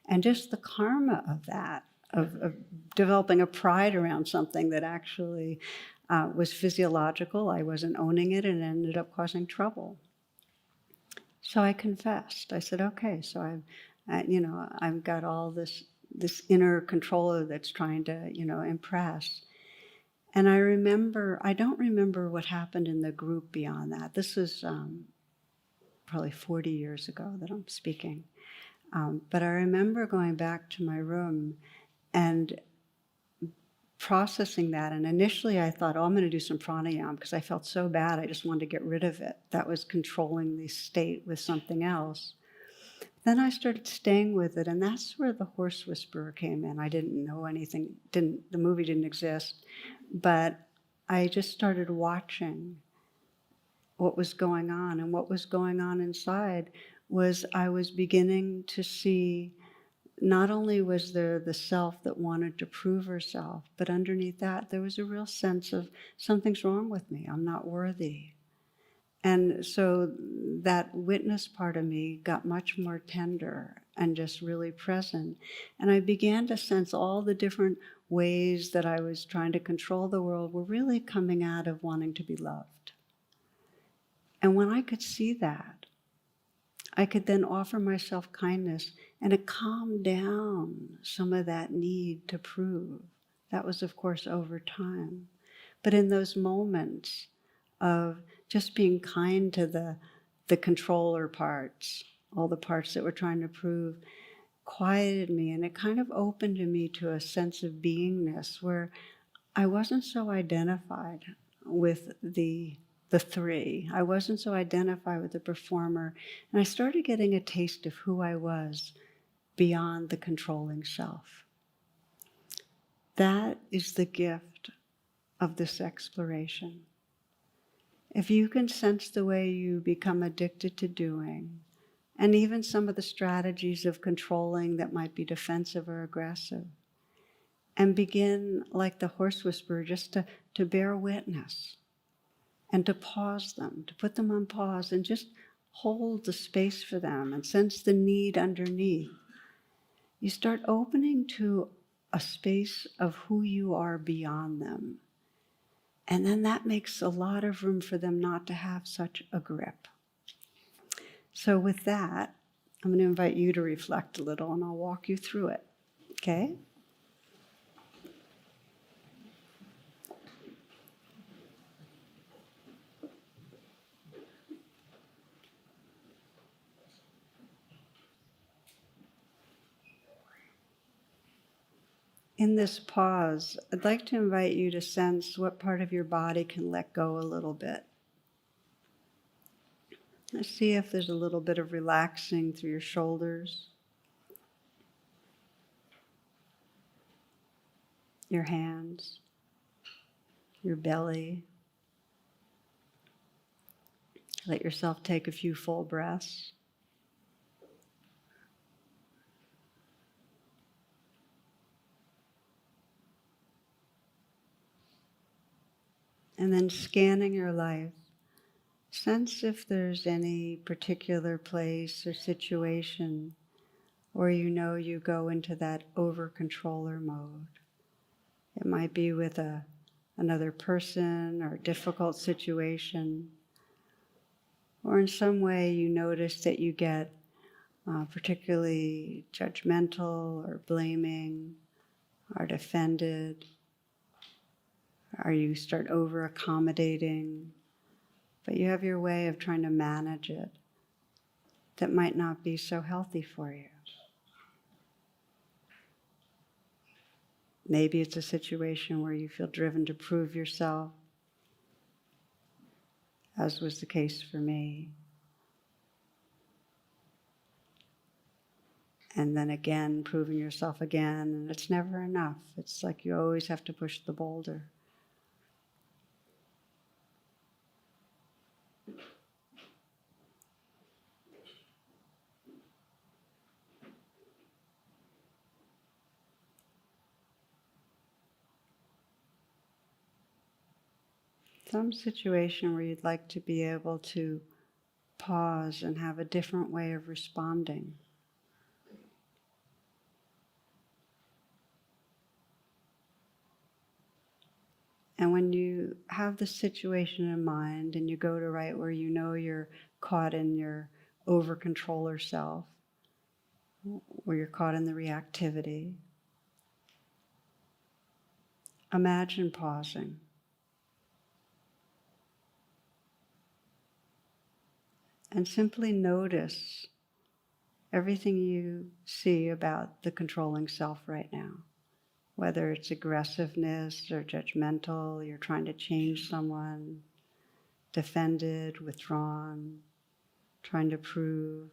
And just the karma of that, of developing a pride around something that actually was physiological. I wasn't owning it, and it ended up causing trouble. So I confessed. I said, okay, so I've got all this inner controller that's trying to, impress. And I don't remember what happened in the group beyond that. This is probably 40 years ago that I'm speaking. But I remember going back to my room and processing that. And initially I thought, oh, I'm going to do some pranayama because I felt so bad. I just wanted to get rid of it. That was controlling the state with something else. Then I started staying with it, and that's where the horse whisperer came in. I didn't know anything, the movie didn't exist, but I just started watching what was going on. And what was going on inside was I was beginning to see, not only was there the self that wanted to prove herself, but underneath that there was a real sense of something's wrong with me, I'm not worthy. And so that witness part of me got much more tender and just really present. And I began to sense all the different ways that I was trying to control the world were really coming out of wanting to be loved. And when I could see that, I could then offer myself kindness, and it calmed down some of that need to prove. That was, of course, over time. But in those moments of just being kind to the controller parts, all the parts that were trying to prove, quieted me, and it kind of opened me to a sense of beingness where I wasn't so identified with the three. I wasn't so identified with the performer, and I started getting a taste of who I was beyond the controlling self. That is the gift of this exploration. If you can sense the way you become addicted to doing, and even some of the strategies of controlling that might be defensive or aggressive, and begin, like the horse whisperer, just to bear witness and to pause them, to put them on pause and just hold the space for them and sense the need underneath. You start opening to a space of who you are beyond them. And then that makes a lot of room for them not to have such a grip. So with that, I'm going to invite you to reflect a little, and I'll walk you through it. Okay? In this pause, I'd like to invite you to sense what part of your body can let go a little bit. Let's see if there's a little bit of relaxing through your shoulders, your hands, your belly. Let yourself take a few full breaths. And then scanning your life, sense if there's any particular place or situation where you know you go into that over-controller mode. It might be with another person or a difficult situation, or in some way you notice that you get particularly judgmental or blaming or defended, or you start over-accommodating, but you have your way of trying to manage it that might not be so healthy for you. Maybe it's a situation where you feel driven to prove yourself, as was the case for me. And then again, proving yourself again, and it's never enough. It's like you always have to push the boulder. Some situation where you'd like to be able to pause and have a different way of responding. And when you have the situation in mind and you go to right where you know you're caught in your over-controller self, where you're caught in the reactivity, imagine pausing. and simply notice everything you see about the controlling self right now. Whether it's aggressiveness or judgmental, you're trying to change someone, defended, withdrawn, trying to prove.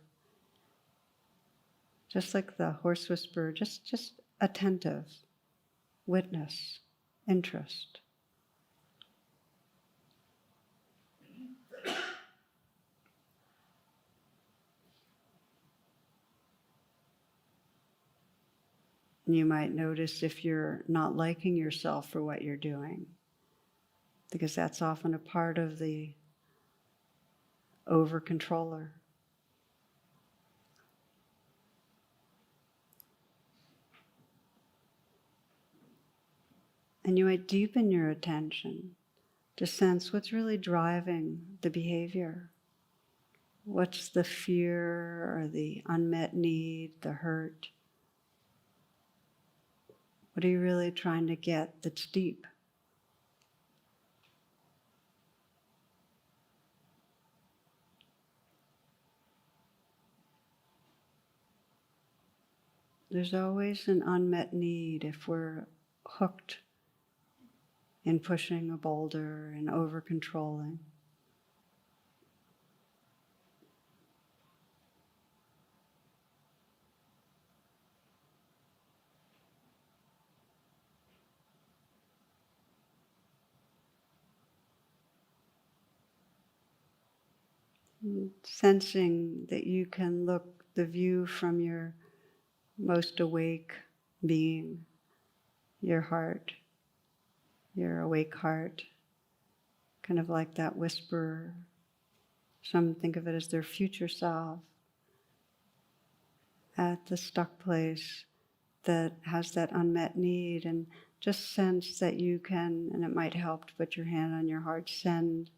Just like the horse whisperer, just attentive, witness, interest. You might notice if you're not liking yourself for what you're doing, because that's often a part of the over-controller. And you might deepen your attention to sense what's really driving the behavior. What's the fear or the unmet need, the hurt? What are you really trying to get that's deep? There's always an unmet need if we're hooked in pushing a boulder and over-controlling. Sensing that you can look the view from your most awake being, your heart, your awake heart, kind of like that whisperer. Some think of it as their future self at the stuck place that has that unmet need, and just sense that you can, and it might help to put your hand on your heart, send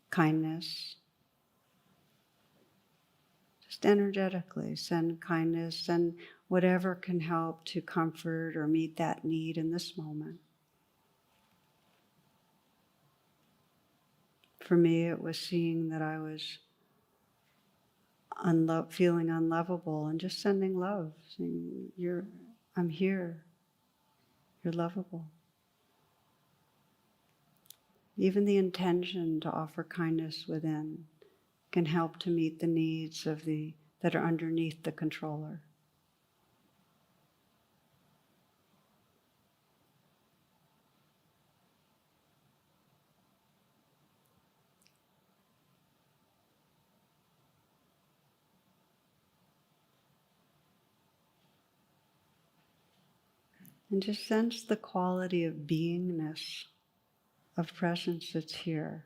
kindness. Just energetically send kindness, send whatever can help to comfort or meet that need in this moment. For me, it was seeing that I was feeling unlovable and just sending love, saying, I'm here, you're lovable. Even the intention to offer kindness within can help to meet the needs that are underneath the controller. And just sense the quality of beingness, of presence that's here.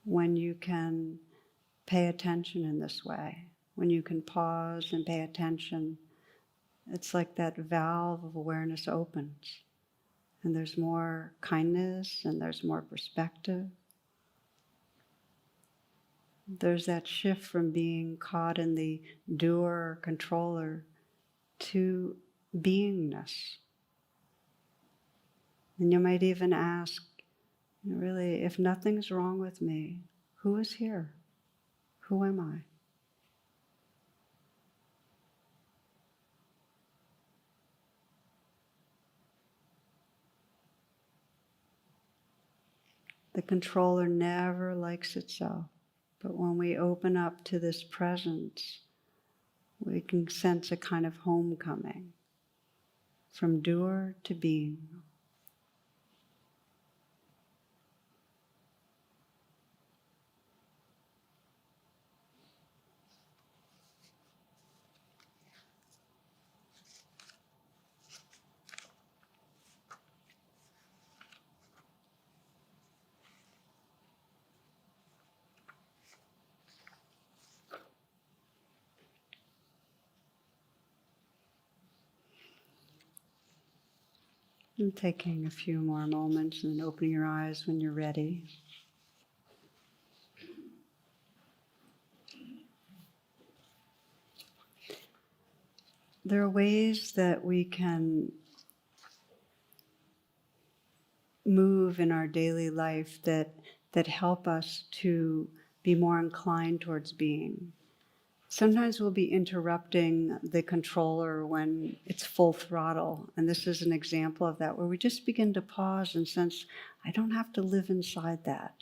When you can pay attention in this way, when you can pause and pay attention, it's like that valve of awareness opens. And there's more kindness and there's more perspective. There's that shift from being caught in the doer or controller to beingness. And you might even ask, really, if nothing's wrong with me, who is here? Who am I? The controller never likes itself, but when we open up to this presence, we can sense a kind of homecoming from doer to being. And taking a few more moments and then opening your eyes when you're ready. There are ways that we can move in our daily life that help us to be more inclined towards being. Sometimes we'll be interrupting the controller when it's full throttle. And this is an example of that, where we just begin to pause and sense, I don't have to live inside that.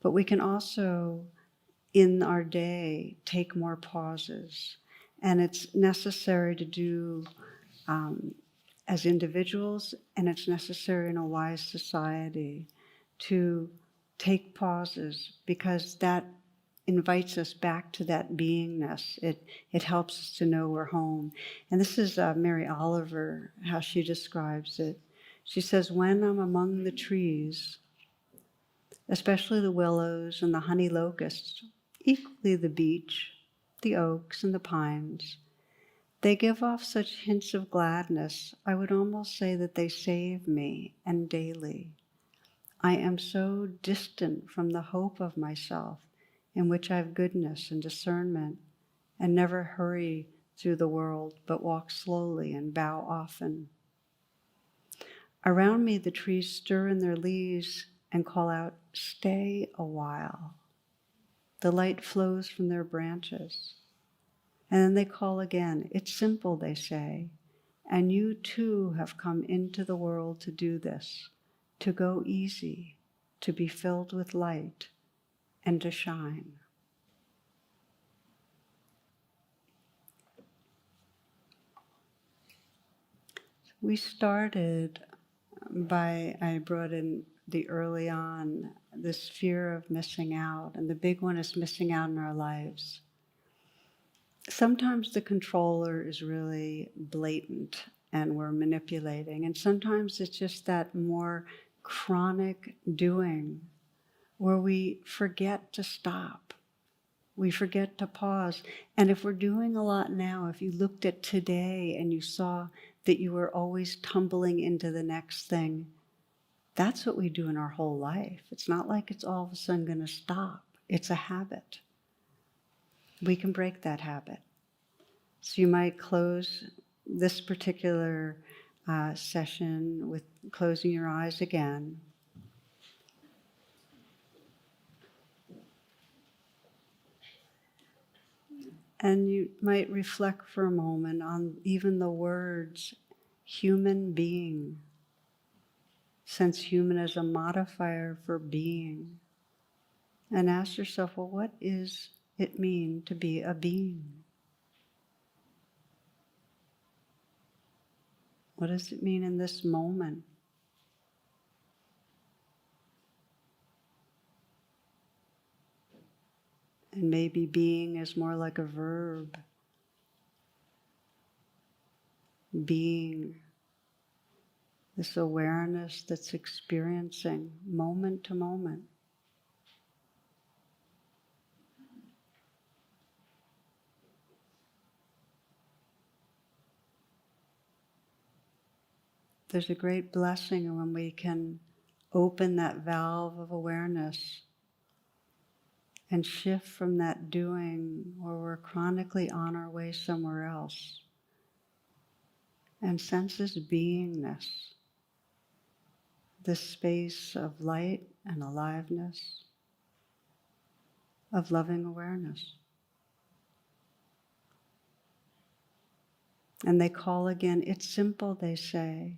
But we can also, in our day, take more pauses. And it's necessary to do as individuals, and it's necessary in a wise society to take pauses, because that invites us back to that beingness. It helps us to know we're home. And this is Mary Oliver, how she describes it. She says, when I'm among the trees, especially the willows and the honey locusts, equally the beech, the oaks and the pines, they give off such hints of gladness, I would almost say that they save me, and daily. I am so distant from the hope of myself, in which I have goodness and discernment, and never hurry through the world, but walk slowly and bow often. Around me the trees stir in their leaves and call out, stay a while. The light flows from their branches. And then they call again. It's simple, they say, and you too have come into the world to do this, to go easy, to be filled with light, and to shine. We started I brought in the early on, this fear of missing out, and the big one is missing out in our lives. Sometimes the controller is really blatant and we're manipulating, and sometimes it's just that more chronic doing where we forget to stop. We forget to pause. And if we're doing a lot now, if you looked at today and you saw that you were always tumbling into the next thing, that's what we do in our whole life. It's not like it's all of a sudden going to stop. It's a habit. We can break that habit. So you might close this particular session with closing your eyes again. And you might reflect for a moment on even the words human being, since human is a modifier for being. And ask yourself, well, what does it mean to be a being? What does it mean in this moment? And maybe being is more like a verb. Being, this awareness that's experiencing moment to moment. There's a great blessing when we can open that valve of awareness and shift from that doing where we're chronically on our way somewhere else and sense this beingness, this space of light and aliveness, of loving awareness. And they call again, it's simple, they say,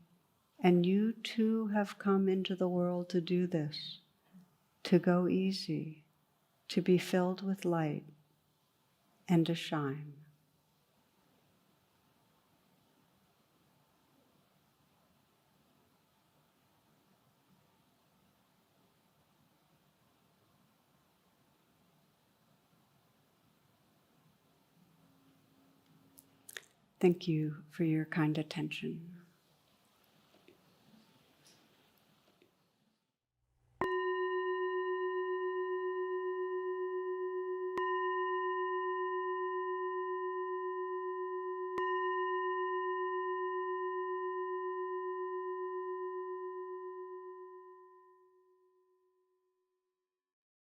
and you too have come into the world to do this, to go easy, to be filled with light, and to shine. Thank you for your kind attention.